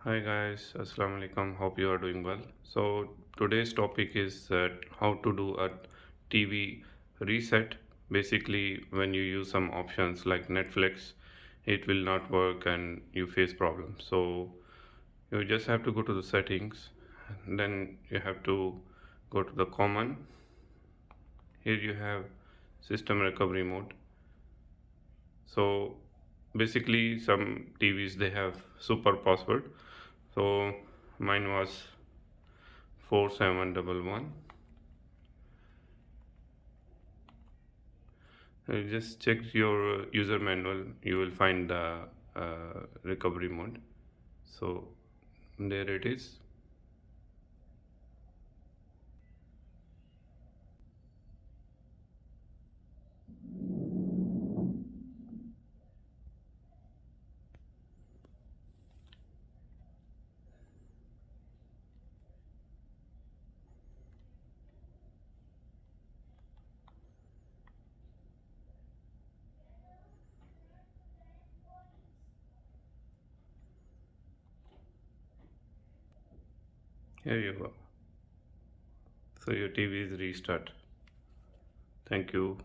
Hi guys, Assalamu alaikum. Hope you are doing well. So today's topic is how to do a TV reset. Basically, when you use some options like Netflix, it will not work and you face problems. So you just have to go to the settings, then you have to go to the common. Here you have system recovery mode. So basically, some TVs they have super password. So mine was 4711. Just check your user manual, you will find the recovery mode. So there it is. Here you go. So your TV is restart. Thank you.